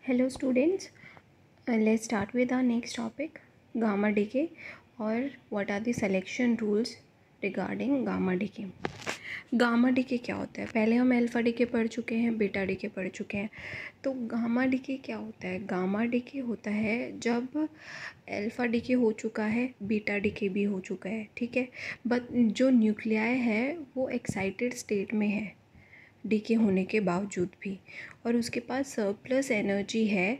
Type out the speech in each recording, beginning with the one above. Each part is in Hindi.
Hello students, let's start with our next topic, gamma decay, or what are the selection rules regarding gamma decay. Gamma decay क्या होता है? पहले हम अल्फ़ा डीके पढ़ चुके हैं, बीटा डीके पढ़ चुके हैं। तो गामा डीके क्या होता है? गामा डीके होता है जब अल्फ़ा डीके हो चुका है, बीटा डीके भी हो चुका है, ठीक है, बट जो न्यूक्लियाई है वो एक्साइटेड स्टेट में है डीके होने के बावजूद भी, और उसके पास सरप्लस एनर्जी है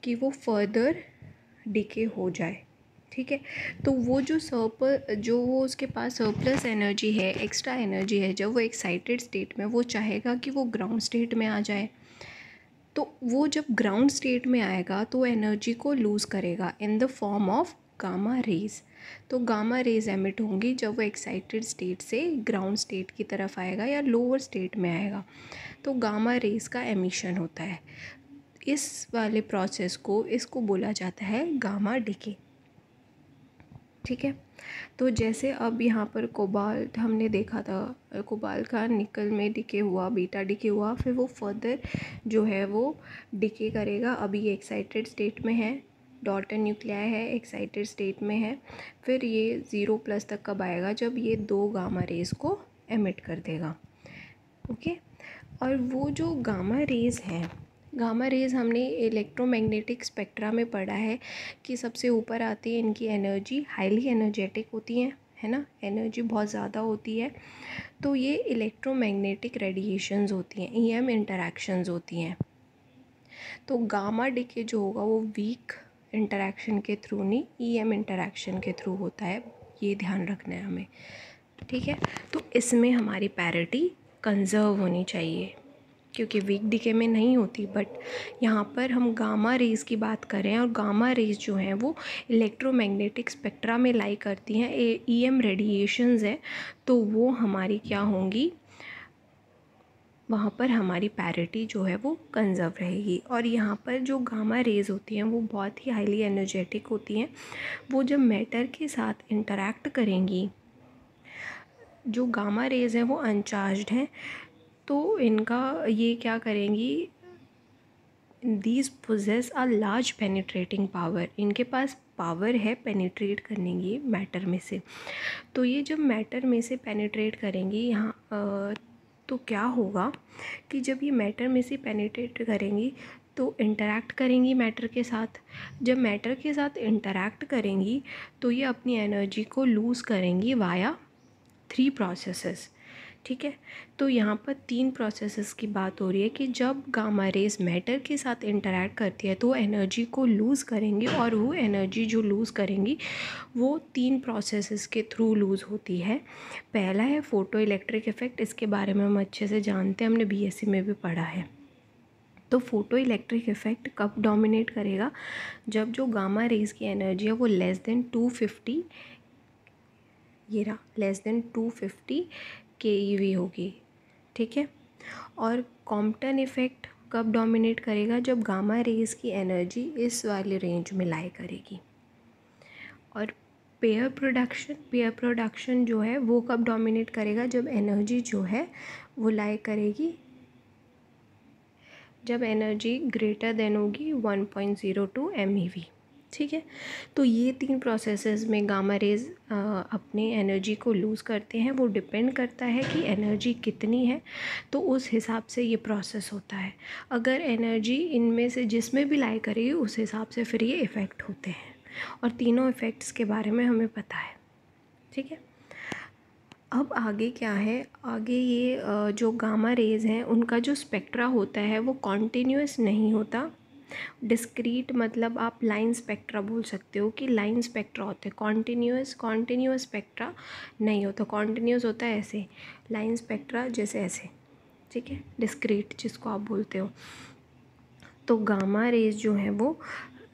कि वो फर्दर डीके हो जाए, ठीक है। तो वो जो वो उसके पास सरप्लस एनर्जी है, एक्स्ट्रा एनर्जी है, जब वो एक्साइटेड स्टेट में वो चाहेगा कि वो ग्राउंड स्टेट में आ जाए, तो वो जब ग्राउंड स्टेट में आएगा तो एनर्जी को लूज़ करेगा in the form of gamma rays. तो गामा रेज एमिट होंगी जब वो एक्साइटेड स्टेट से ग्राउंड स्टेट की तरफ आएगा या लोअर स्टेट में आएगा, तो गामा रेज का एमिशन होता है। इस वाले प्रोसेस को इसको बोला जाता है गामा डीके, ठीक है। तो जैसे अब यहाँ पर कोबाल्ट हमने देखा था, कोबाल्ट का निकल में डीके हुआ, बीटा डीके हुआ, फिर वो फर्दर जो है वो डीके करेगा। अभी ये एक्साइटेड स्टेट में है, डॉटर न्यूक्लियाई है, एक्साइटेड स्टेट में है, फिर ये 0+ तक कब आएगा? जब ये 2 गामा रेज को एमिट कर देगा, ओके। और वो जो गामा रेज हैं, गामा रेज हमने इलेक्ट्रोमैग्नेटिक स्पेक्ट्रा में पढ़ा है कि सबसे ऊपर आती है, इनकी एनर्जी हाईली एनर्जेटिक होती है ना, एनर्जी बहुत ज़्यादा होती है। तो ये इलेक्ट्रोमैग्नेटिक रेडिएशंस होती हैं, ईएम इंटरैक्शंस होती हैं। तो गामा डीके जो होगा वो वीक इंटरैक्शन के थ्रू नहीं, ईएम इंटरैक्शन के थ्रू होता है, ये ध्यान रखना है हमें, ठीक है। तो इसमें हमारी पैरिटी कंजर्व होनी चाहिए क्योंकि वीक डीके में नहीं होती, बट यहाँ पर हम गामा रेज़ की बात करें और गामा रेज़ जो हैं वो इलेक्ट्रोमैग्नेटिक स्पेक्ट्रा में लाई करती हैं, ईएम रेडिएशंस हैं, तो वो हमारी क्या होंगी, वहाँ पर हमारी पैरिटी जो है वो कंजर्व रहेगी। और यहाँ पर जो गामा रेज़ होती हैं वो बहुत ही हाईली एनर्जेटिक होती हैं। वो जब मैटर के साथ इंटरैक्ट करेंगी, जो गामा रेज़ हैं वो अनचार्ज्ड हैं, तो इनका ये क्या करेंगी, these poses a large penetrating power, इनके पास पावर है पेनिट्रेट करने की मैटर में से। तो ये जब मैटर में से पेनिट्रेट करेंगी यहाँ तो क्या होगा कि जब ये मैटर में से पेनिट्रेट करेंगी तो इंटरैक्ट करेंगी मैटर के साथ। जब मैटर के साथ इंटरैक्ट करेंगी तो ये अपनी एनर्जी को लूज़ करेंगी वाया 3 प्रोसेसेस, ठीक है। तो यहाँ पर 3 प्रोसेसेस की बात हो रही है कि जब गामा रेज मैटर के साथ इंटरैक्ट करती है तो वो एनर्जी को लूज़ करेंगी, और वो एनर्जी जो लूज़ करेंगी वो 3 प्रोसेसेस के थ्रू लूज़ होती है। पहला है फोटो इलेक्ट्रिक इफ़ेक्ट, इसके बारे में हम अच्छे से जानते हैं, हमने बीएससी में भी पढ़ा है। तो फोटो इलेक्ट्रिक इफ़ेक्ट कब डोमिनेट करेगा? जब जो गामा रेज की एनर्जी है वो लेस देन 250, ये रहा, लेस देन 250 keV होगी, ठीक है। और कॉम्पटन इफ़ेक्ट कब डोमिनेट करेगा? जब गामा रेज़ की एनर्जी इस वाले रेंज में लाई करेगी। और पेयर प्रोडक्शन जो है वो कब डोमिनेट करेगा? जब एनर्जी जो है वो लाई करेगी, जब एनर्जी ग्रेटर देन होगी 1.02 MeV, ठीक है। तो ये 3 प्रोसेसेस में गामा रेज अपने एनर्जी को लूज़ करते हैं। वो डिपेंड करता है कि एनर्जी कितनी है, तो उस हिसाब से ये प्रोसेस होता है। अगर एनर्जी इनमें से जिसमें भी लाई करेगी उस हिसाब से फिर ये इफ़ेक्ट होते हैं, और तीनों इफ़ेक्ट्स के बारे में हमें पता है, ठीक है। अब आगे क्या है, आगे ये जो गामा रेज़ हैं उनका जो स्पेक्ट्रा होता है वो कॉन्टीन्यूअस नहीं होता, डिस्क्रीट, मतलब आप लाइन स्पेक्ट्रा बोल सकते हो कि लाइन स्पेक्ट्रा होते हैं, कॉन्टीन्यूअस स्पेक्ट्रा नहीं होता। कॉन्टीन्यूअस होता है ऐसे, लाइन स्पेक्ट्रा जैसे ऐसे, ठीक है, डिस्क्रीट जिसको आप बोलते हो। तो गामा रेज जो है वो,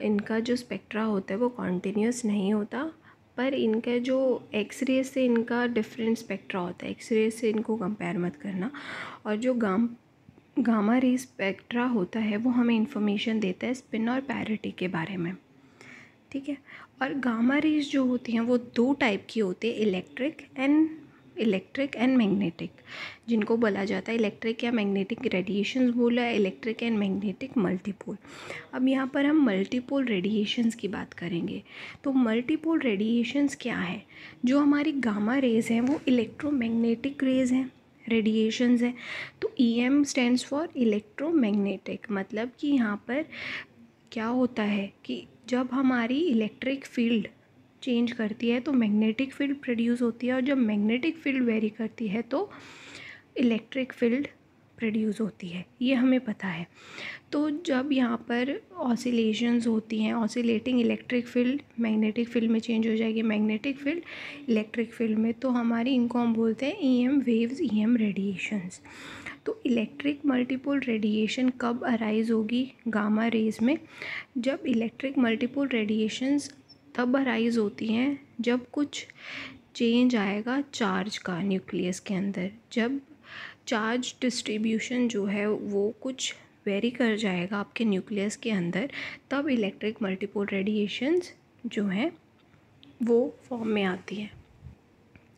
इनका जो स्पेक्ट्रा होता है वो कॉन्टीन्यूअस नहीं होता, पर इनका जो एक्स रे से इनका डिफरेंट स्पेक्ट्रा होता है, एक्स रे से इनको कंपेयर मत करना। और जो गामा रे स्पेक्ट्रा होता है वो हमें इंफॉर्मेशन देता है स्पिन और पैरिटी के बारे में, ठीक है। और गामा रेज जो होती हैं वो 2 टाइप की होती है, electric and electric and magnetic, जिनको बोला जाता है इलेक्ट्रिक या मैग्नेटिक रेडिएशंस बोला है, इलेक्ट्रिक एंड मैग्नेटिक मल्टीपोल। अब यहाँ पर हम मल्टीपोल रेडिएशंस की बात करेंगे। तो मल्टीपोल रेडिएशंस क्या है? जो हमारी गामा रेज़ हैं वो इलेक्ट्रोमैग्नेटिक रेज़ हैं, रेडिएशंस हैं। तो EM स्टैंड्स फॉर इलेक्ट्रोमैग्नेटिक, मतलब कि यहाँ पर क्या होता है कि जब हमारी इलेक्ट्रिक फील्ड चेंज करती है तो मैग्नेटिक फील्ड प्रोड्यूस होती है, और जब मैग्नेटिक फील्ड वेरी करती है तो इलेक्ट्रिक फील्ड प्रोड्यूस होती है, ये हमें पता है। तो जब यहाँ पर ऑसिलेशंस होती हैं, oscillating electric field magnetic field में चेंज हो जाएगी, मैग्नेटिक फील्ड इलेक्ट्रिक फील्ड में, तो हमारी इनको हम बोलते हैं EM वेव्स, EM रेडिएशंस। तो इलेक्ट्रिक मल्टीपोल रेडिएशन कब अराइज होगी? गामा रेज में। जब इलेक्ट्रिक मल्टीपोल रेडिएशंस तब अराइज होती हैं जब कुछ चेंज आएगा चार्ज का न्यूक्लियस के अंदर, जब चार्ज डिस्ट्रीब्यूशन जो है वो कुछ वेरी कर जाएगा आपके न्यूक्लियस के अंदर, तब इलेक्ट्रिक मल्टीपोल रेडिएशंस जो हैं वो फॉर्म में आती है।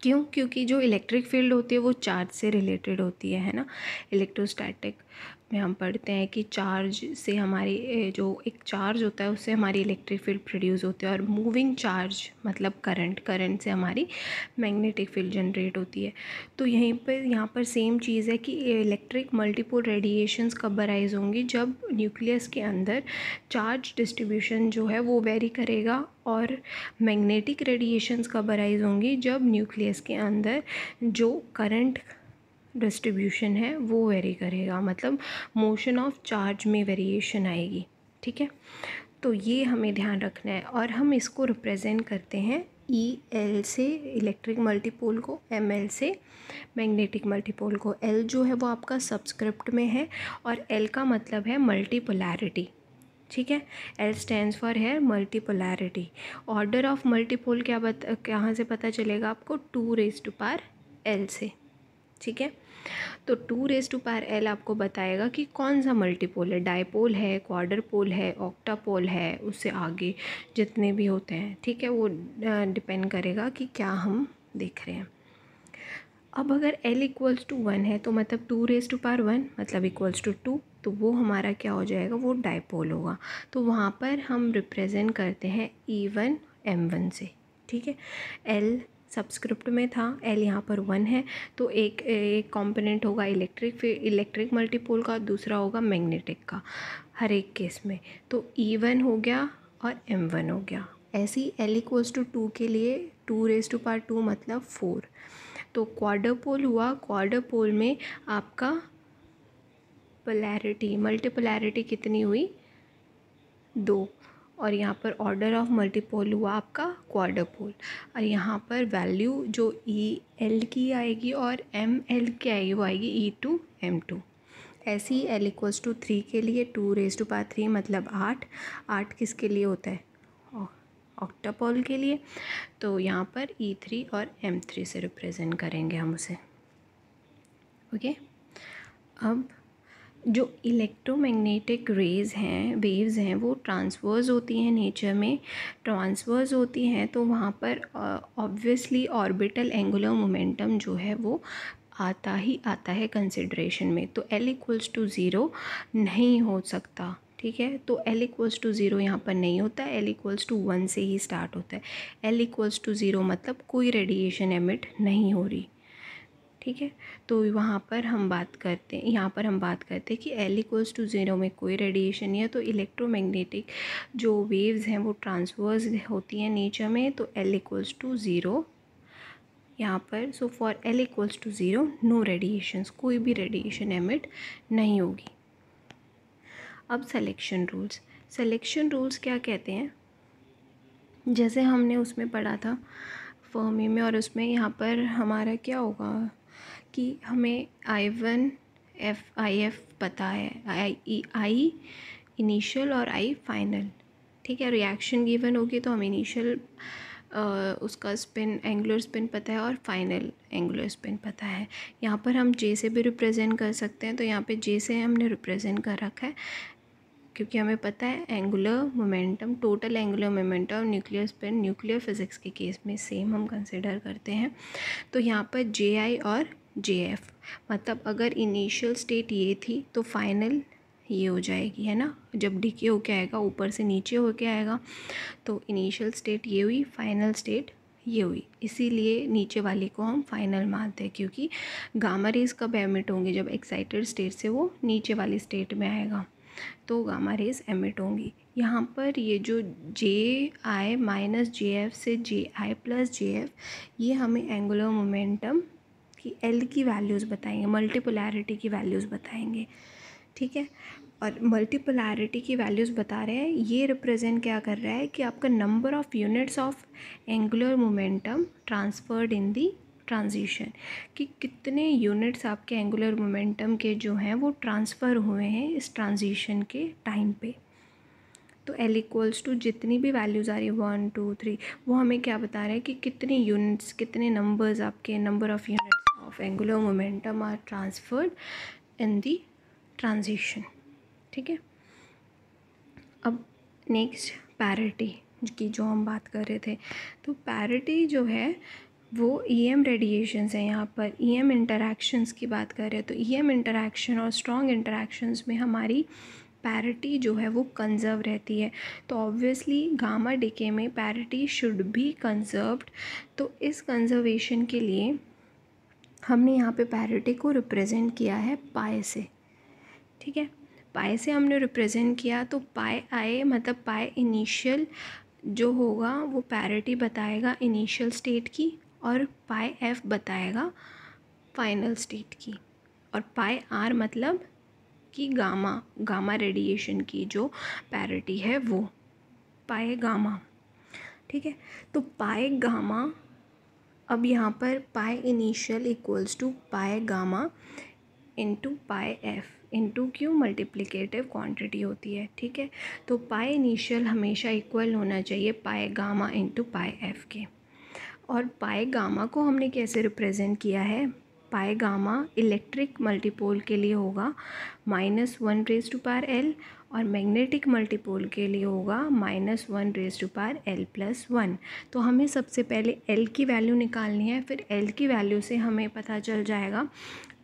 क्यों? क्योंकि जो इलेक्ट्रिक फील्ड होती है वो चार्ज से रिलेटेड होती है ना। इलेक्ट्रोस्टैटिक में हम पढ़ते हैं कि चार्ज से हमारी जो एक चार्ज होता है उससे हमारी इलेक्ट्रिक फील्ड प्रोड्यूस होती है, और मूविंग चार्ज मतलब करंट से हमारी मैग्नेटिक फील्ड जनरेट होती है। तो यहाँ पर सेम चीज़ है कि इलेक्ट्रिक मल्टीपोल रेडिएशंस कब अराइज होंगी? जब न्यूक्लियस के अंदर चार्ज डिस्ट्रीब्यूशन जो है वो वेरी करेगा। और मैग्नेटिक रेडिएशंस कब अराइज होंगी? जब न्यूक्लियस के अंदर जो करंट डिस्ट्रीब्यूशन है वो वेरी करेगा, मतलब मोशन ऑफ चार्ज में वेरिएशन आएगी। ठीक है, तो ये हमें ध्यान रखना है। और हम इसको रिप्रेजेंट करते हैं EL से इलेक्ट्रिक मल्टीपोल को, ML से मैग्नेटिक मल्टीपोल को। L जो है वो आपका सबस्क्रिप्ट में है, और L का मतलब है मल्टीपोलैरिटी। ठीक है, L स्टैंड्स फॉर है मल्टीपोलैरिटी। ऑर्डर ऑफ मल्टीपोल कहाँ से पता चलेगा आपको? 2⁻L से। ठीक है, तो 2⁻L आपको बताएगा कि कौन सा मल्टीपोल है, डायपोल है, क्वाड्रपोल है, ऑक्टापोल है, उससे आगे जितने भी होते हैं। ठीक है, वो डिपेंड करेगा कि क्या हम देख रहे हैं। अब अगर L = 1 है तो मतलब 2⁻1 मतलब =2, तो वो हमारा क्या हो जाएगा? वो डायपोल होगा। तो वहाँ पर हम रिप्रेजेंट करते हैं E1 M1 से। ठीक है, L सबस्क्रिप्ट में था, L यहाँ पर 1 है, तो एक कंपोनेंट होगा इलेक्ट्रिक मल्टीपोल का, दूसरा होगा मैग्नेटिक का, हर एक केस में। तो E1 हो गया और M1 हो गया। ऐसे ही L = 2 के लिए 2⁻2 मतलब 4। तो क्वाड्रपोल हुआ, क्वाड्रपोल में आपका मल्टीपोलैरिटी कितनी हुई? 2। और यहाँ पर ऑर्डर ऑफ मल्टीपोल हुआ आपका क्वाड्रपोल। और यहाँ पर वैल्यू जो EL की आएगी और ML की आएगी वो आएगी E2 M2। ऐसे ही L = 3 के लिए 2⁻3 मतलब 8 किसके लिए होता है? ऑक्टापोल के लिए। तो यहाँ पर E3 और M3 से रिप्रेजेंट करेंगे हम उसे। ओके, अब जो इलेक्ट्रोमैग्नेटिक वेव्स हैं वो ट्रांसवर्स होती हैं, नेचर में ट्रांसवर्स होती हैं। तो वहाँ पर ऑब्वियसली ऑर्बिटल एंगुलर मोमेंटम जो है वो आता है कंसिडरेशन में। तो L = 0 नहीं हो सकता। ठीक है, तो L = 0 यहाँ पर नहीं होता, L = 1 से ही स्टार्ट होता है। L = 0 मतलब कोई रेडिएशन एमिट नहीं हो रही। ठीक है, तो यहाँ पर हम बात करते हैं कि L = 0 में कोई रेडिएशन नहीं है। तो इलेक्ट्रोमैग्नेटिक जो वेव्स हैं वो ट्रांसवर्स होती हैं नेचर में। तो L = 0 यहाँ पर। So for L = 0 no radiations, कोई भी रेडिएशन एमिट नहीं होगी। अब सिलेक्शन रूल्स क्या कहते हैं? जैसे हमने उसमें पढ़ा था फर्मी में, और उसमें यहाँ पर हमारा क्या होगा कि हमें IF पता है, I इनिशियल और I फाइनल। ठीक है, रिएक्शन गिवन होगी तो हम इनिशियल उसका स्पिन, एंगुलर स्पिन पता है, और फाइनल एंगुलर स्पिन पता है। यहाँ पर हम J से भी रिप्रेजेंट कर सकते हैं, तो यहाँ पे J से हमने रिप्रेजेंट कर रखा है क्योंकि हमें पता है angular momentum, total angular momentum nuclear spin nuclear physics के केस में सेम हम कंसिडर करते हैं। तो यहाँ पर जे आई और जे एफ, मतलब अगर इनिशियल स्टेट ये थी तो फाइनल ये हो जाएगी, है ना। जब डीके होके आएगा ऊपर से नीचे होके आएगा, तो इनिशियल स्टेट ये हुई, फाइनल स्टेट ये हुई, इसीलिए नीचे वाली को हम फाइनल मानते हैं, क्योंकि गामा रेज कब एमिट होंगी, जब एक्साइटेड स्टेट से वो नीचे वाली स्टेट में आएगा तो गामा रेज एमिट होंगी। यहाँ पर ये जो जे आई माइनस जे एफ से जे आई प्लस जे एफ, ये हमें एंगुलर मोमेंटम की एल की वैल्यूज़ बताएंगे, मल्टीपोलैरिटी की वैल्यूज़ बताएंगे, ठीक है। और मल्टीपोलैरिटी की वैल्यूज़ बता रहे हैं, ये रिप्रेजेंट क्या कर रहा है कि आपका number of units of angular momentum transferred in the transition, कि कितने यूनिट्स आपके एंगुलर मोमेंटम के जो हैं वो ट्रांसफ़र हुए हैं इस ट्रांजिशन के टाइम पे। तो L इक्वल्स टू जितनी भी वैल्यूज़ आ रही है 1 2 3, वो हमें क्या बता रहे हैं कि कितने यूनिट्स, कितने नंबर्स आपके number of units of angular momentum are transferred in the transition, ठीक है। अब नेक्स्ट पैरिटी की जो हम बात कर रहे थे, तो पैरिटी जो है वो EM रेडिएशंस है। यहाँ पर EM इंटरैक्शंस की बात कर रहे हैं, तो EM इंटरैक्शन और स्ट्रॉन्ग इंटरैक्शंस में हमारी पैरिटी जो है वो कंजर्व रहती है। तो ऑब्वियसली गामा डीके में पैरिटी शुड बी कंजर्व्ड। तो इस कंजर्वेशन के लिए हमने यहाँ पे पैरिटी को रिप्रेजेंट किया है पाई से, ठीक है। पाई से हमने रिप्रेजेंट किया, तो पाई आई मतलब पाई इनिशियल जो होगा वो पैरिटी बताएगा इनिशियल स्टेट की, और पाई एफ बताएगा फाइनल स्टेट की, और पाई आर मतलब कि गामा रेडिएशन की जो पैरिटी है वो पाई गामा, ठीक है। तो पाई गामा, अब यहाँ पर pi initial equals to pi gamma into pi F, into क्यों, मल्टीप्लिकेटिव क्वांटिटी होती है, ठीक है। तो पाई इनिशियल हमेशा इक्वल होना चाहिए पाई गामा इंटू पाई एफ के। और पाई गामा को हमने कैसे रिप्रेजेंट किया है, पाई गामा इलेक्ट्रिक मल्टीपोल के लिए होगा -1⁻L, और मैग्नेटिक मल्टीपोल के लिए होगा -1⁻L+1। तो हमें सबसे पहले L की वैल्यू निकालनी है, फिर L की वैल्यू से हमें पता चल जाएगा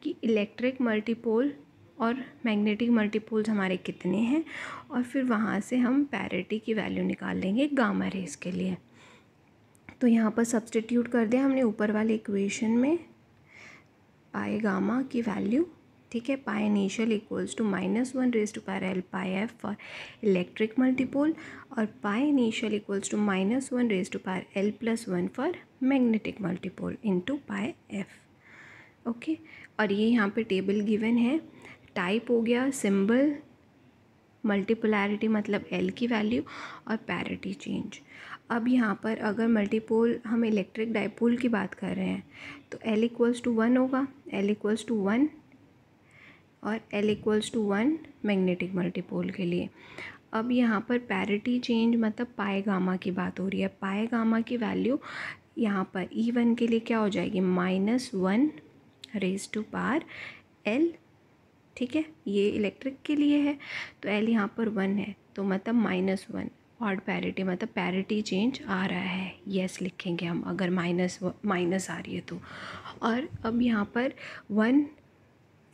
कि इलेक्ट्रिक मल्टीपोल और मैग्नेटिक मल्टीपोल्स हमारे कितने हैं, और फिर वहाँ से हम पैरिटी की वैल्यू निकाल लेंगे गामा रेज के लिए। तो यहाँ पर सब्सटीट्यूट कर दिया हमने ऊपर वाले इक्वेशन में पाई गामा की वैल्यू, ठीक है। Pi initial equals to -1⁻L pi F for electric multipole, और pi initial equals to -1⁻L+1 for magnetic multipole into pi F, okay. और ये यहाँ पे टेबल गिवन है, टाइप हो गया सिंबल, मल्टीपोलैरिटी मतलब L की वैल्यू, और पैरिटी चेंज। अब यहाँ पर अगर मल्टीपोल हम इलेक्ट्रिक डाइपोल की बात कर रहे हैं, तो L इक्वल्स टू 1 होगा, L इक्वल्स टू 1, और L equals to 1 magnetic multipole के लिए। अब यहाँ पर पैरिटी चेंज मतलब पाई गामा की बात हो रही है। पाई गामा की वैल्यू यहाँ पर E1 के लिए क्या हो जाएगी, -1⁻L, ठीक है। ये इलेक्ट्रिक के लिए है, तो L यहाँ पर 1 है, तो मतलब -1, ऑड पैरिटी मतलब पैरिटी चेंज आ रहा है, यस लिखेंगे हम अगर माइनस आ रही है तो। और अब यहाँ पर 1,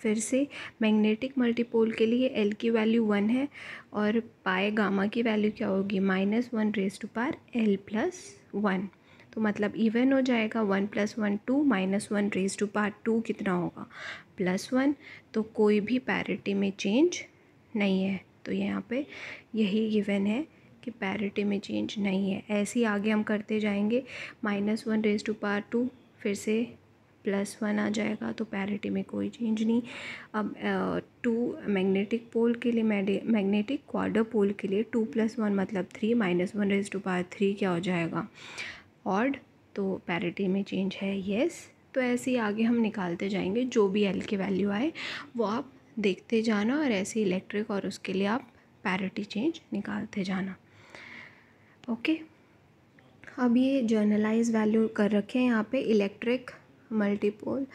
फिर से मैग्नेटिक मल्टीपोल के लिए L की वैल्यू 1 है, और पाई गामा की वैल्यू क्या होगी, -1⁻L+1, तो मतलब इवन हो जाएगा, 1 + 1 2, -1⁻2 कितना होगा, +1। तो कोई भी पैरिटी में चेंज नहीं है, तो यहाँ पे यही गिवन है कि पैरिटी में चेंज नहीं है। ऐसे ही आगे हम करते जाएंगे, -1⁻2 फिर से +1 आ जाएगा, तो पैरिटी में कोई चेंज नहीं। अब 2 मैग्नेटिक पोल के लिए, मैग्नेटिक क्वाड्र पोल के लिए 2 + 1 मतलब 3, -1⁻3 क्या हो जाएगा, ऑड, तो पैरिटी में चेंज है, यस। तो ऐसे ही आगे हम निकालते जाएंगे, जो भी L की वैल्यू आए वो आप देखते जाना, और ऐसे इलेक्ट्रिक और उसके लिए आप पैरिटी चेंज निकालते जाना, ओके। अब ये जर्नलाइज वैल्यू कर रखे हैं यहाँ पे, इलेक्ट्रिक मल्टीपोल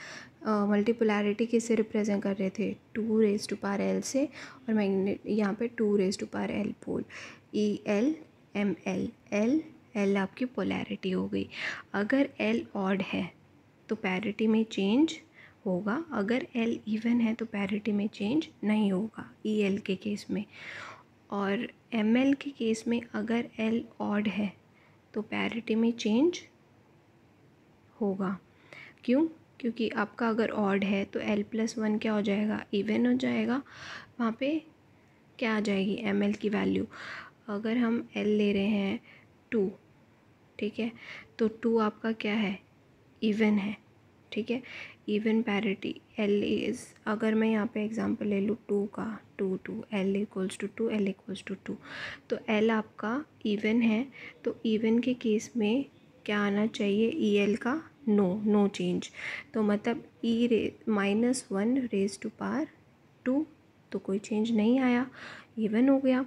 मल्टीपोलैरिटी किससे रिप्रेजेंट कर रहे थे, 2⁻L से, और मैग्नेट यहाँ पे 2⁻L पोल, EL ML, L आपकी पोलैरिटी हो गई। अगर L ऑड है तो पैरिटी में चेंज होगा, अगर L इवन है तो पैरिटी में चेंज नहीं होगा EL के केस में। और ML के केस में अगर L ऑड है तो पैरिटी में चेंज होगा। क्यों? क्योंकि आपका अगर ऑड है तो L+1 क्या हो जाएगा, इवन हो जाएगा। वहाँ पे क्या आ जाएगी, ML की वैल्यू। अगर हम L ले रहे हैं 2, ठीक है, तो 2 आपका क्या है, इवन है, ठीक है, इवन पैरिटी। L इज़, अगर मैं यहाँ पे एग्जांपल ले लूँ 2 का, 2 L equals to 2, L equals to 2, तो L आपका इवन है, तो इवन के केस में क्या आना चाहिए, EL का नो चेंज। तो मतलब E-1⁻², तो कोई चेंज नहीं आया, इवन हो गया।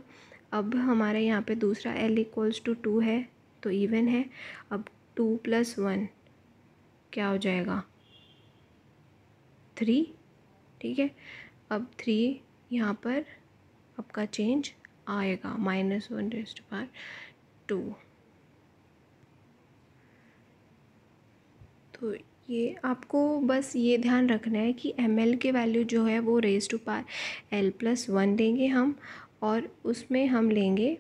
अब हमारे यहाँ पे दूसरा L इक्वल्स टू 2 है तो इवन है। अब 2+1 क्या हो जाएगा, 3, ठीक है। अब 3 यहाँ पर आपका चेंज आएगा, -1⁻²। तो ये आपको बस ये ध्यान रखना है कि ML की वैल्यू जो है वो L+1 लेंगे हम, और उसमें हम लेंगे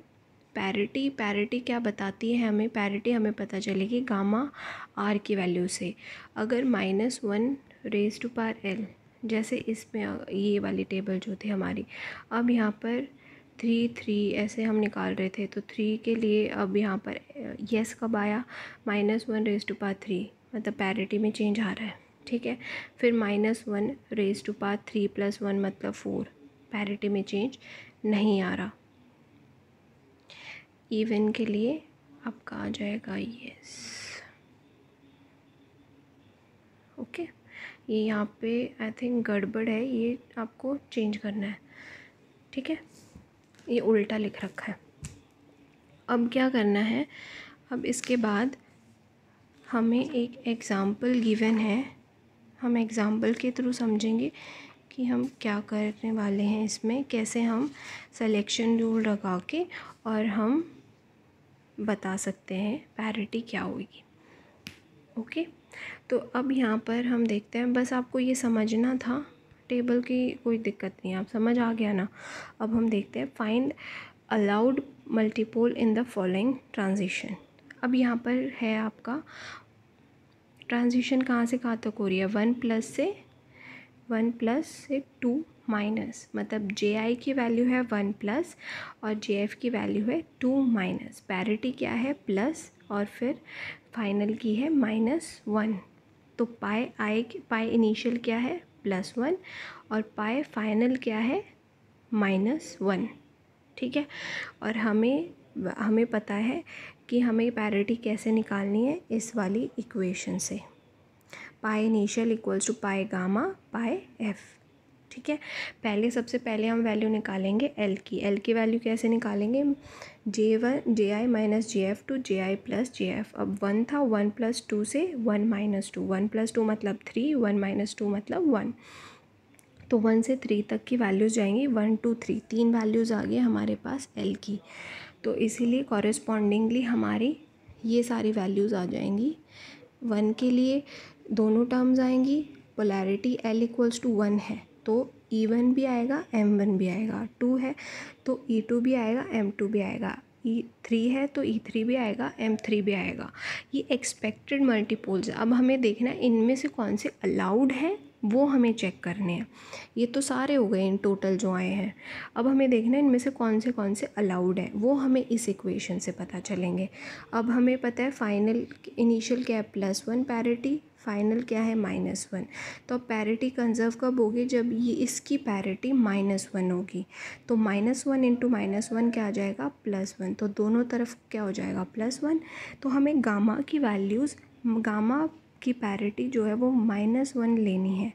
पैरिटी। पैरिटी क्या बताती है हमें, पैरिटी हमें पता चलेगी गामा R की वैल्यू से। अगर -1⁻L, जैसे इसमें ये वाली टेबल जो थी हमारी, अब यहाँ पर 3 ऐसे हम निकाल रहे थे, तो 3 के लिए अब यहाँ पर यस कब आया, -1⁻3, मतलब पैरिटी में चेंज आ रहा है, ठीक है। फिर -1⁻3+1 मतलब 4, पैरिटी में चेंज नहीं आ रहा। इवन के लिए आपका आ जाएगा यस, ओके। ये यहाँ पे आई थिंक गड़बड़ है, ये आपको चेंज करना है, ठीक है, ये उल्टा लिख रखा है। अब क्या करना है, अब इसके बाद हमें एक एग्ज़ाम्पल गिवन है, हम एग्ज़ाम्पल के थ्रू समझेंगे कि हम क्या करने वाले हैं इसमें, कैसे हम सिलेक्शन रूल लगा के और हम बता सकते हैं पैरिटी क्या होगी, ओके। तो अब यहाँ पर हम देखते हैं, बस आपको ये समझना था, टेबल की कोई दिक्कत नहीं, आप समझ आ गया ना। अब हम देखते हैं find allowed multipole in the following transition. अब यहाँ पर है आपका ट्रांजिशन कहाँ से कहाँ तक हो रही है, 1+ से 2 माइनस, मतलब JI की वैल्यू है 1+ और JF की वैल्यू है 2-। पैरिटी क्या है, प्लस, और फिर फाइनल की है -1। तो पाई इनिशियल क्या है, +1, और पाई फाइनल क्या है, -1, ठीक है। और हमें पता है कि हमें पैरिटी कैसे निकालनी है, इस वाली इक्वेशन से, pi initial equals to pi gamma pi F, ठीक है। सबसे पहले हम वैल्यू निकालेंगे L की वैल्यू कैसे निकालेंगे, JI minus JF to JI plus JF। अब 1 था, 1+2 से 1-2, 1+2 मतलब 3, 1-2 मतलब 1, तो 1 से 3 तक की वैल्यूज़ जाएंगी, 1 2 3, 3 वैल्यूज़ आ गई हमारे पास L की। तो इसीलिए कॉरेस्पॉन्डिंगली हमारी ये सारी वैल्यूज़ आ जाएंगी। 1 के लिए दोनों टर्म्स आएंगी, पोलैरिटी L इक्वल्स टू 1 है तो E1 भी आएगा, M1 भी आएगा, 2 है तो E2 भी आएगा, M2 भी आएगा, E3 है तो E3 भी आएगा, M3 भी आएगा। ये एक्सपेक्टेड मल्टीपोल्स है। अब हमें देखना है इनमें से कौन से अलाउड हैं, वो हमें चेक करने हैं। ये तो सारे हो गए इन टोटल जो आए हैं, अब हमें देखना है इनमें से कौन से अलाउड हैं, वो हमें इस इक्वेशन से पता चलेंगे। अब हमें पता है फाइनल इनिशियल क्या है, +1 पैरिटी, फाइनल क्या है, -1। तो अब पैरिटी कंजर्व कब होगी, जब ये इसकी पैरिटी -1 होगी। तो -1 इंटू -1 क्या आ जाएगा, +1, तो दोनों तरफ क्या हो जाएगा, +1। तो हमें गामा की वैल्यूज़, गामा की पैरिटी जो है वो -1 लेनी है,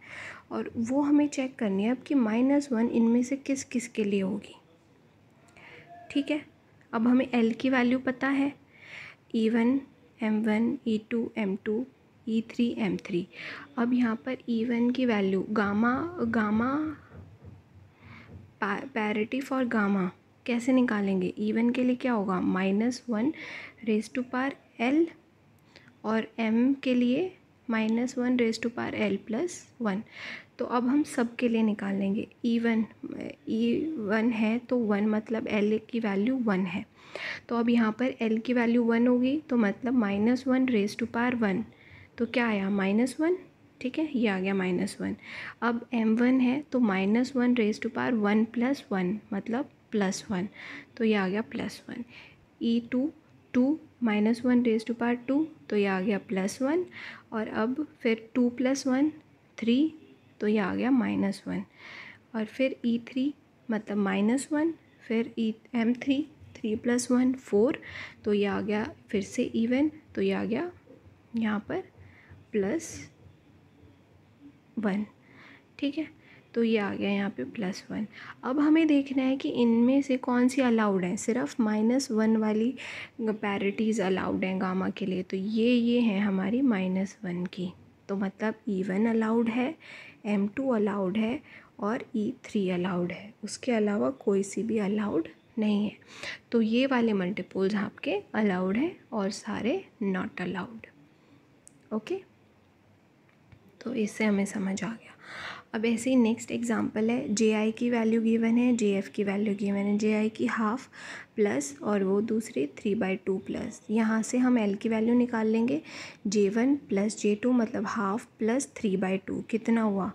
और वो हमें चेक करनी है अब कि -1 इनमें से किस किस के लिए होगी, ठीक है। अब हमें L की वैल्यू पता है, E1 M1 E2 M2 E3M3। अब यहाँ पर E1 की value gamma parity for gamma कैसे निकालेंगे? E1 के लिए क्या होगा? -1 रेज़ टू पावर L, और M के लिए -1 रेज़ टू पावर L + 1। तो अब हम सब के लिए निकालेंगे। E1 है तो 1 मतलब L की वैल्यू 1 है। तो अब यहाँ पर L की वैल्यू 1 होगी तो मतलब -1 रेज़ टू पावर 1, तो क्या आया? -1। ठीक है, ये आ गया -1। अब M1 है तो -1 रेज़ टू पावर 1 + 1 मतलब +1, तो ये आ गया +1। E2 2 -1 रेज़ टू पावर 2, तो ये आ गया +1। और अब फिर 2 + 1 3, तो ये आ गया -1। और फिर E3 मतलब -1, फिर M3 3 + 1 4, तो ये आ गया फिर से इवन, तो ये आ गया यहाँ पर +1। ठीक है, तो ये आ गया यहाँ पे +1। अब हमें देखना है कि इनमें से कौन सी अलाउड है। सिर्फ -1 वाली पैरिटीज़ अलाउड हैं गामा के लिए, तो ये है हमारी -1 की। तो मतलब E1 अलाउड है, M2 अलाउड है और E3 अलाउड है। उसके अलावा कोई सी भी अलाउड नहीं है। तो ये वाले मल्टीपोल्स आपके अलाउड हैं और सारे नॉट अलाउड। ओके, तो इससे हमें समझ आ गया। अब ऐसे ही नेक्स्ट एग्जांपल है, JI की वैल्यू गिवन है, JF की वैल्यू गिवन है। JI की हाफ प्लस और वो दूसरी 3/2 प्लस। यहाँ से हम L की वैल्यू निकाल लेंगे। J1 + J2 मतलब हाफ प्लस 3/2 कितना हुआ?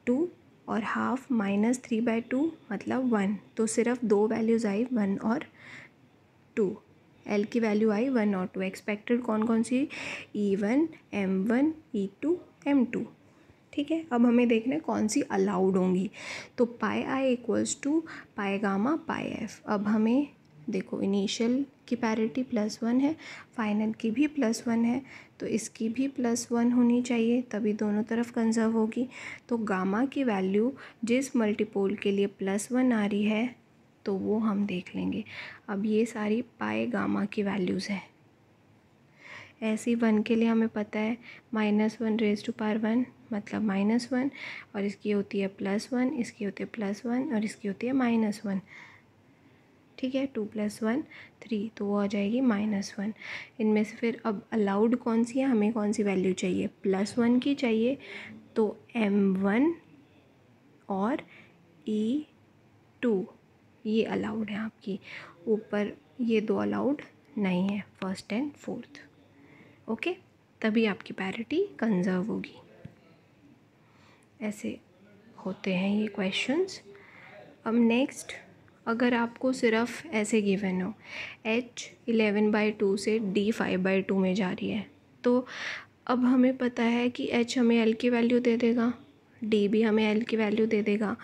2, और हाफ माइनस 3/2 मतलब 1। तो सिर्फ दो वैल्यूज़ आई 1 और 2। L की वैल्यू आई 1 और 2। एक्सपेक्टेड कौन कौन सी? E1 M1 E2 M2। ठीक है, अब हमें देखना है कौन सी अलाउड होंगी। तो πi = पाई गामा पाई एफ। अब हमें देखो इनिशियल की पैरिटी +1 है, फाइनल की भी +1 है, तो इसकी भी +1 होनी चाहिए, तभी दोनों तरफ कंजर्व होगी। तो गामा की वैल्यू जिस मल्टीपोल के लिए +1 आ रही है तो वो हम देख लेंगे। अब ये सारी पाई गामा की वैल्यूज़ हैं। ऐसे ही 1 के लिए हमें पता है -1 रेज़ टू पावर 1 मतलब -1, और इसकी होती है +1, इसकी होती है +1 और इसकी होती है -1। ठीक है, 2 + 1 3, तो वो आ जाएगी -1। इनमें से फिर अब अलाउड कौन सी है? हमें कौन सी वैल्यू चाहिए? +1 की चाहिए, तो M1 और E2 ये अलाउड है आपकी। ऊपर ये दो अलाउड नहीं है, फर्स्ट एंड फोर्थ। ओके, तभी आपकी पैरिटी कंजर्व होगी। ऐसे होते हैं ये क्वेश्चंस। अब नेक्स्ट, अगर आपको सिर्फ ऐसे गिवन हो H 11/2 से D 5/2 में जा रही है, तो अब हमें पता है कि H हमें L की वैल्यू दे देगा, D भी हमें L की वैल्यू दे देगा।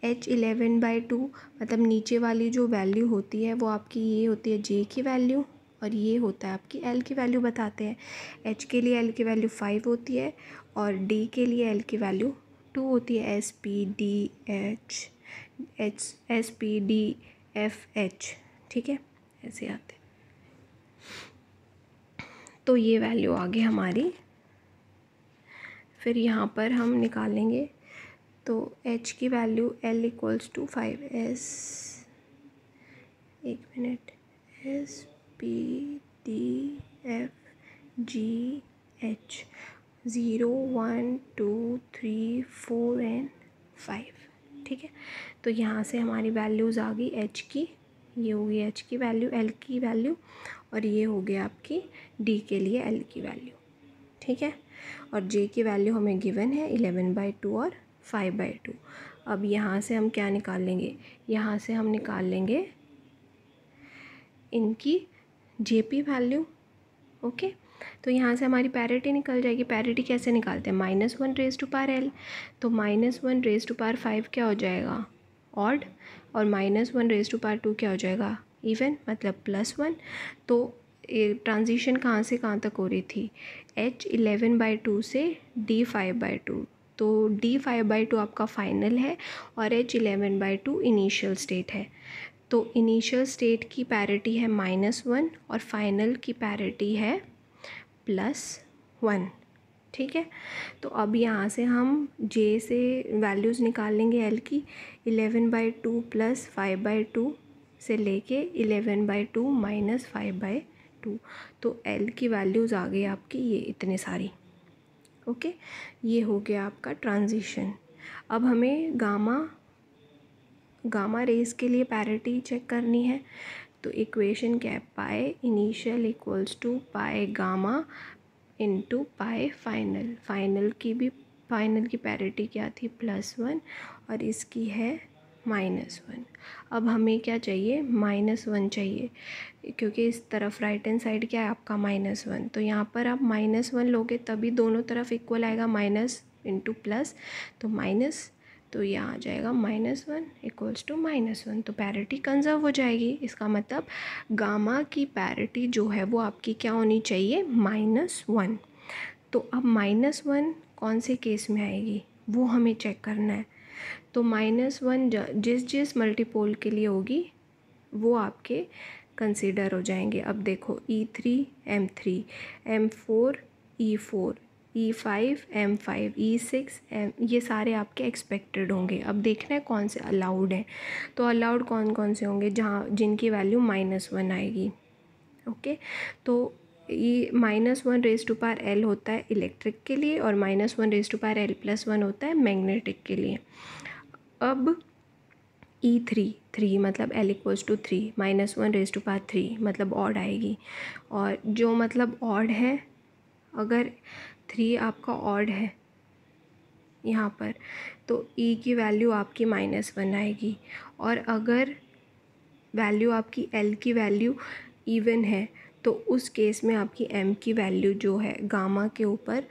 H 11/2 मतलब नीचे वाली जो वैल्यू होती है वो आपकी ये होती है J की वैल्यू, और ये होता है आपकी L की वैल्यू बताते हैं। H के लिए L की वैल्यू 5 होती है और D के लिए L की वैल्यू 2 होती है। SPDFH, ठीक है, ऐसे आते। तो ये वैल्यू आ गई हमारी। फिर यहाँ पर हम निकालेंगे, तो H की वैल्यू L = 5 एक मिनट, SPDFGH 0 1 2 3 4 एंड 5। ठीक है, तो यहाँ से हमारी वैल्यूज़ आ गई H की, ये होगी H की वैल्यू, L की वैल्यू, और ये हो गया आपकी D के लिए L की वैल्यू। ठीक है, और J की वैल्यू हमें गिवन है 11/2 और 5/2। अब यहाँ से हम क्या निकाल लेंगे? यहाँ से हम निकाल लेंगे इनकी JP वैल्यू। ओके, तो यहाँ से हमारी पैरिटी निकल जाएगी। पैरिटी कैसे निकालते हैं? -1 रेज़ टू पावर L, तो -1 रेज़ टू पावर 5 क्या हो जाएगा? ऑड, और -1 रेज़ टू पावर 2 क्या हो जाएगा? इवन, मतलब +1। तो ट्रांजिशन कहाँ से कहाँ तक हो रही थी? H 11/2 से D 5/2। तो D 5/2 आपका फाइनल है और H 11/2 इनिशियल स्टेट है। तो इनिशियल स्टेट की पैरिटी है -1 और फाइनल की पैरिटी है +1। ठीक है। तो अब यहाँ से हम जे से वैल्यूज़ निकाल लेंगे एल की। 11/2 प्लस 5/2 से लेके 11/2 माइनस 5/2। तो एल की वैल्यूज़ आ गई आपकी ये इतने सारी। ओके, ये हो गया आपका ट्रांजिशन। अब हमें गामा रेस के लिए पैरिटी चेक करनी है। तो इक्वेशन क्या है, pi initial equals to pi gamma into pi final. Final की पैरिटी क्या थी, +1, और इसकी है -1। अब हमें क्या चाहिए, -1 चाहिए, क्योंकि इस तरफ राइट हैंड साइड क्या है आपका -1। तो यहाँ पर आप -1 लोगे तभी दोनों तरफ इक्वल आएगा, माइनस इंटू प्लस, तो माइनस, तो ये आ जाएगा -1 इक्वल्स टू -1। तो पैरिटी कंजर्व हो जाएगी। इसका मतलब गामा की पैरिटी जो है वो आपकी क्या होनी चाहिए, -1। तो अब -1 कौन से केस में आएगी वो हमें चेक करना है। तो -1 जिस मल्टीपोल के लिए होगी वो आपके कंसीडर हो जाएंगे। अब देखो E3 M3, M4 E4, E5 M5, E6 M, ये सारे आपके एक्सपेक्टेड होंगे। अब देखना है कौन से अलाउड हैं। तो अलाउड कौन कौन से होंगे, जहाँ जिनकी वैल्यू -1 आएगी। ओके, तो ये -1⁻L होता है इलेक्ट्रिक के लिए और -1⁻L+1 होता है मैग्नेटिक के लिए। अब E3 मतलब L = 3, -1⁻3 मतलब ऑड आएगी। और जो मतलब ऑड है, अगर 3 आपका ऑड है यहाँ पर, तो E की वैल्यू आपकी -1 आएगी। और अगर वैल्यू आपकी L की वैल्यू इवन है तो उस केस में आपकी M की वैल्यू जो है गामा के ऊपर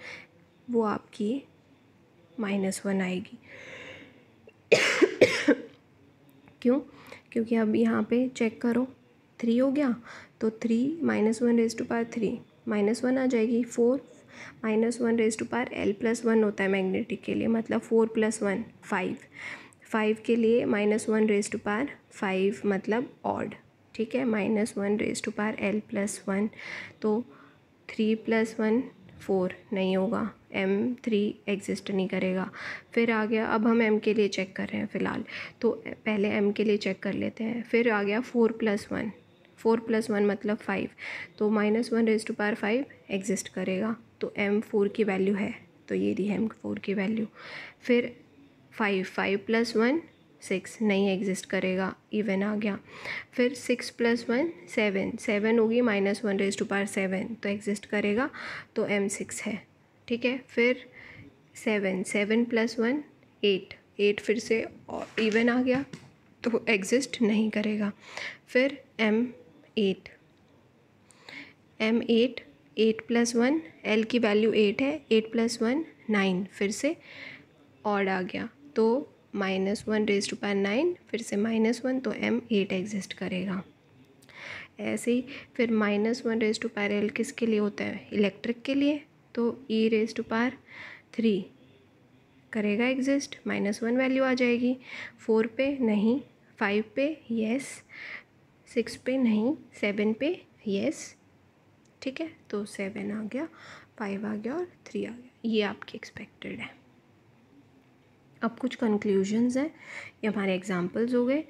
वो आपकी -1 आएगी। क्यों, क्योंकि अब यहाँ पे चेक करो 3 हो गया, तो 3 -1⁻3 -1 आ जाएगी। 4 -1⁻L+1 होता है मैग्नेटिक के लिए, मतलब 4 + 1 5। 5 के लिए -1⁻5 मतलब ऑड, ठीक है, -1⁻L+1। तो 3 + 1 4 नहीं होगा, M3 एग्जिस्ट नहीं करेगा। फिर आ गया, अब हम M के लिए चेक कर रहे हैं फ़िलहाल, तो पहले M के लिए चेक कर लेते हैं। फिर आ गया 4 + 1, 4 + 1 मतलब 5, तो -1⁻5 एग्जिस्ट करेगा। तो M4 की वैल्यू है, तो ये रही M4 की वैल्यू। फिर 5 + 1 6 नहीं एग्जिस्ट करेगा, इवन आ गया। फिर 6 + 1 7, 7 होगी -1⁻7 तो एग्जिस्ट करेगा, तो M6 है, ठीक है। फिर 7 + 1 8, 8 फिर से इवन आ गया तो एग्जिस्ट नहीं करेगा। फिर M8, 8 + 1 L की वैल्यू 8 है, 8 + 1 9, फिर से ऑड आ गया, तो -1⁻9 फिर से -1, तो M8 एग्जिस्ट करेगा। ऐसे ही फिर -1⁻L किसके लिए होता है, इलेक्ट्रिक के लिए, तो E⁻3 करेगा एग्जिस्ट, -1 वैल्यू आ जाएगी। 4 पे नहीं, 5 पे यस, 6 पे नहीं, 7 पे यस, ठीक है। तो 7 आ गया, 5 आ गया और 3 आ गया, ये आपकी एक्सपेक्टेड है। अब कुछ कंक्लूजन्स हैं, ये हमारे एग्जांपल्स हो गए।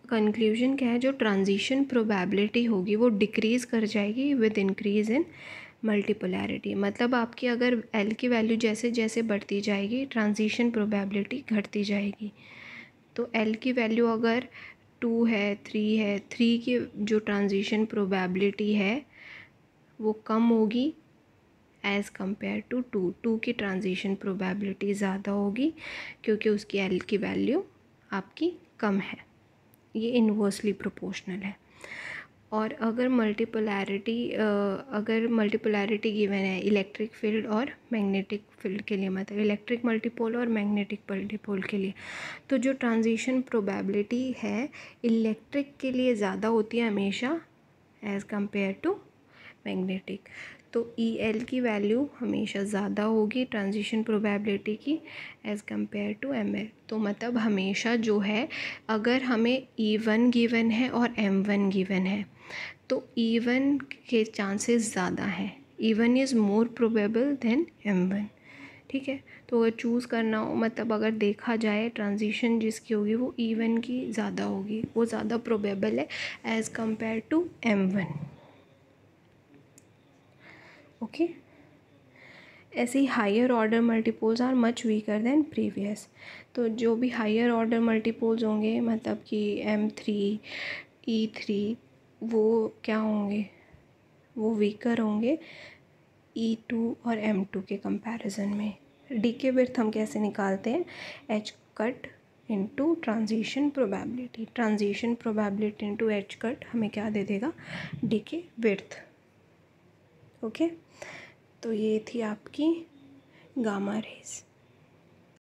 कंक्लूजन क्या है, जो ट्रांजिशन प्रोबेबिलिटी होगी वो डिक्रीज़ कर जाएगी विद इंक्रीज़ इन मल्टीपोलैरिटी। मतलब आपकी अगर L की वैल्यू जैसे जैसे बढ़ती जाएगी ट्रांजिशन प्रोबेबिलिटी घटती जाएगी। तो L की वैल्यू अगर 2 है, 3 है, 3 की जो ट्रांजिशन प्रोबेबिलिटी है वो कम होगी एज़ कम्पेयर टू 2 की ट्रांजिशन प्रोबेबिलिटी ज़्यादा होगी, क्योंकि उसकी L की वैल्यू आपकी कम है। ये इन्वर्सली प्रोपोर्शनल है। और अगर मल्टीपोलैरिटी गिवन है इलेक्ट्रिक फील्ड और मैग्नेटिक फील्ड के लिए, मतलब इलेक्ट्रिक मल्टीपोल और मैग्नेटिक मल्टीपोल के लिए, तो जो ट्रांजिशन प्रोबेबिलिटी है इलेक्ट्रिक के लिए ज़्यादा होती है हमेशा एज़ कम्पेयर टू मैग्नेटिक। तो EL की वैल्यू हमेशा ज़्यादा होगी ट्रांजिशन प्रोबेबिलिटी की एज़ कम्पेयर टू ML। तो मतलब हमेशा जो है, अगर हमें E1 गिवन है और M1 गिवन है तो E1 के चांसेस ज़्यादा हैं, E1 is more probable then M1। ठीक है। तो अगर चूज़ करना हो, मतलब अगर देखा जाए ट्रांजिशन जिसकी होगी वो E1 की ज़्यादा होगी, वो ज़्यादा प्रोबेबल है as compare to M1। Okay. ऐसे ही higher order multipoles are much weaker than previous. तो जो भी हायर ऑर्डर मल्टीपोल्स होंगे, मतलब कि M3 E3, वो क्या होंगे, वो वीकर होंगे E2 और M2 के कंपैरिजन में। डीके विड्थ हम कैसे निकालते हैं, H cut into transition probability, transition probability into H cut हमें क्या दे देगा, डीके विड्थ। ओके। तो ये थी आपकी गामा रेज।